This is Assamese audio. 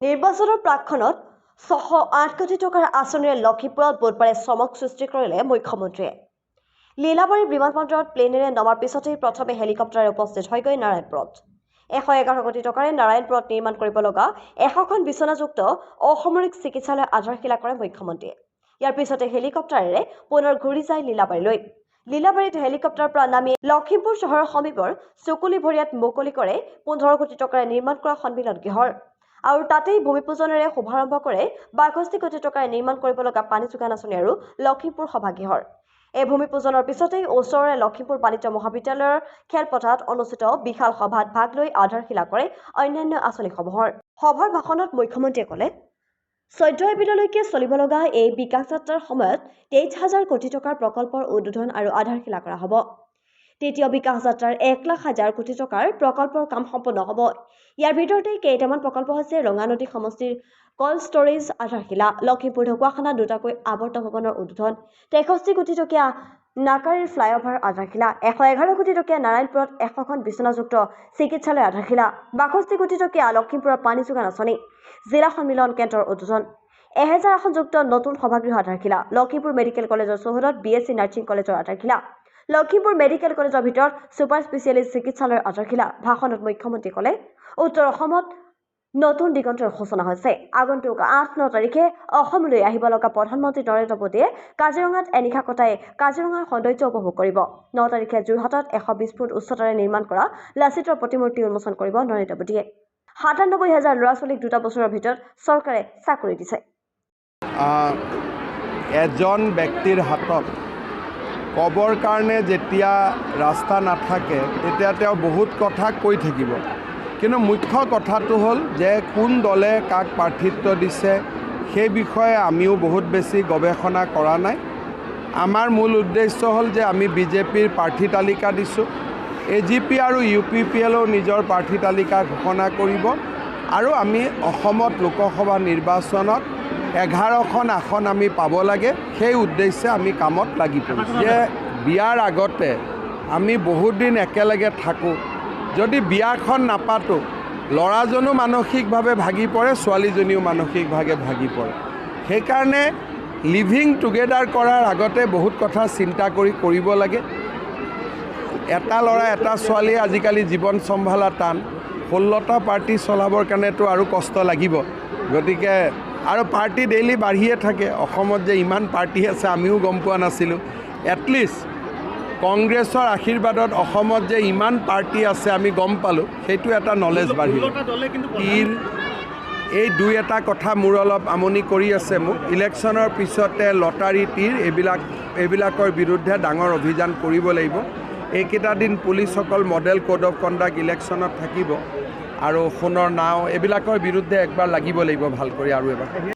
নিৰ্বাচনৰ প্ৰাক্ষণত ৬০৮ কোটি টকাৰ আঁচনিৰে লক্ষীপুৰত বুধবাৰে চমক সৃষ্টি কৰিলে মুখ্যমন্ত্ৰীয়ে। লীলাবাৰী বিমানবন্দৰত প্লেনেৰে নমাৰ পিছতেই প্ৰথমে হেলিকপ্টাৰে উপস্থিত হয়গৈ নাৰায়ণপুৰত। ১১১ কোটি টকাৰে নাৰায়ণপুৰত নিৰ্মাণ কৰিব লগা ১০০খন বিচনাযুক্ত অসামৰিক চিকিৎসালয় আধাৰশিলা কৰে মুখ্যমন্ত্ৰীয়ে। ইয়াৰ পিছতে হেলিকপ্টাৰেৰে পুনৰ ঘূৰি যায় লীলাবাৰীলৈ। লীলাবাৰীত হেলিকপ্টাৰৰ পৰা নামি লখিমপুৰ চহৰৰ সমীপৰ চুকুলিভৰিয়াত মুকলি কৰে ১৫ কোটি টকাৰে নিৰ্মাণ কৰা সন্মিলন গৃহৰ। আৰু তাতেই ভূমিপূজনেৰে শুভাৰম্ভ কৰে ৬২ কোটি টকাৰে নিৰ্মাণ কৰিব লগা পানী যোগান আঁচনি আৰু লখিমপুৰ সভাগৃহৰ। এই ভূমিপূজনৰ পিছতেই ওচৰৰে লখিমপুৰ বাণিজ্য মহাবিদ্যালয়ৰ খেলপথাৰত অনুষ্ঠিত বিশাল সভাত ভাগ লৈ আধাৰশিলা কৰে অন্যান্য আঁচনিসমূহৰ। সভাৰ ভাষণত মুখ্যমন্ত্ৰীয়ে ক'লে, ১৪ এপ্ৰিললৈকে চলিব লগা এই বিকাশ যাত্ৰাৰ সময়ত ২৩,০০০ কোটি টকাৰ প্ৰকল্পৰ উদ্বোধন আৰু আধাৰশিলা কৰা হ'ব। তৃতীয় বিকাশ যাত্ৰাৰ ১,০০,০০০ কোটি টকাৰ প্ৰকল্পৰ কাম সম্পূৰ্ণ হ'ব। ইয়াৰ ভিতৰতে কেইটামান প্ৰকল্প হৈছে ৰঙানদী সমষ্টিৰ কল্ড ষ্টৰেজ আধাৰশিলা, লখিমপুৰ ঢকুৱাখানা দুটাকৈ আৱৰ্ত ভৱনৰ উদ্বোধন, ৬৩ কোটি টকীয়া নাকাৰীৰ ফ্লাইঅভাৰ আধাৰশিলা, ১১১ কোটি টকীয়া নাৰায়ণপুৰত ১০০খন বিচনাযুক্ত চিকিৎসালয় আধাৰশিলা, ৬২ কোটি টকীয়া লখিমপুৰৰ পানী যোগান আঁচনি, জিলা সন্মিলন কেন্দ্ৰৰ উদ্বোধন, ১০০০ আসনযুক্ত নতুন সভাগৃহ আধাৰশিলা, লখিমপুৰ মেডিকেল কলেজৰ চৌহদত BSc নাৰ্ছিং কলেজৰ আধাৰশিলা, লখিমপুৰ মেডিকেল কলেজৰ ভিতৰত ছুপাৰ স্পেচিয়েলিষ্ট চিকিৎসালয়ৰ আধাৰশিলা। ভাষণত মুখ্যমন্ত্ৰীয়ে ক'লে, উত্তৰ অসমত নতুন দিগন্তৰ সূচনা হৈছে। আগন্তুক ৮-৯ তাৰিখে অসমলৈ আহিব লগা প্ৰধানমন্ত্ৰী নৰেন্দ্ৰ মোদীয়ে কাজিৰঙাত এনিশা কটাই কাজিৰঙাৰ সৌন্দৰ্য উপভোগ কৰিব। ৯ তাৰিখে যোৰহাটত ১২০ ফুট উচ্চতাৰে নিৰ্মাণ কৰা লাচিতৰ প্ৰতিমূৰ্তি উন্মোচন কৰিব নৰেন্দ্ৰ মোদীয়ে। ৯৭,০০০ ল'ৰা-ছোৱালীক ২টা বছৰৰ ভিতৰত চৰকাৰে চাকৰি দিছে। এজন ব্যক্তিৰ হাতত ক'বৰ কাৰণে যেতিয়া ৰাস্তা নাথাকে তেতিয়া তেওঁ বহুত কথা কৈ থাকিব, কিন্তু মুখ্য কথাটো হ'ল যে কোন দলে কাক প্ৰাৰ্থিত্ব দিছে সেই বিষয়ে আমিও বহুত বেছি গৱেষণা কৰা নাই। আমাৰ মূল উদ্দেশ্য হ'ল যে আমি বিজেপিৰ প্ৰাৰ্থী তালিকা দিছোঁ, AGP আৰু UPPLও নিজৰ প্ৰাৰ্থী তালিকা ঘোষণা কৰিব আৰু আমি অসমত লোকসভা নিৰ্বাচনত 11খন আসন আমি পাব লাগে, সেই উদ্দেশ্যে আমি কামত লাগি পৰিছোঁ। যে বিয়াৰ আগতে আমি বহুত দিন একেলগে থাকোঁ, যদি বিয়াখন নাপাতোঁ ল'ৰাজনো মানসিকভাৱে ভাগি পৰে, ছোৱালীজনীও মানসিকভাৱে ভাগি পৰে। সেইকাৰণে লিভিং টুগেডাৰ কৰাৰ আগতে বহুত কথা চিন্তা কৰিব লাগে। এটা ল'ৰা এটা ছোৱালীয়ে আজিকালি জীৱন চম্ভালা টান, 16টা পাৰ্টি চলাবৰ কাৰণেতো আৰু কষ্ট লাগিব। গতিকে আৰু পাৰ্টি ডেইলি বাঢ়িয়ে থাকে। অসমত যে ইমান পাৰ্টি আছে আমিও গম পোৱা নাছিলোঁ। এটলিষ্ট কংগ্ৰেছৰ আশীৰ্বাদত অসমত যে ইমান পাৰ্টি আছে আমি গম পালোঁ, সেইটো এটা নলেজ বাঢ়িল। এই দুই এটা কথা মোৰ অলপ আমনি কৰি আছে মোক। ইলেকশ্যনৰ পিছতে লটাৰী তীৰ এইবিলাকৰ বিৰুদ্ধে ডাঙৰ অভিযান কৰিব লাগিব। এইকেইটা দিন পুলিচসকল মডেল কোড অফ কণ্ডাক্ট ইলেকশ্যনত থাকিব আৰু সোণৰ নাও এইবিলাকৰ বিৰুদ্ধে একবাৰ লাগিব ভাল কৰি আৰু এবাৰ।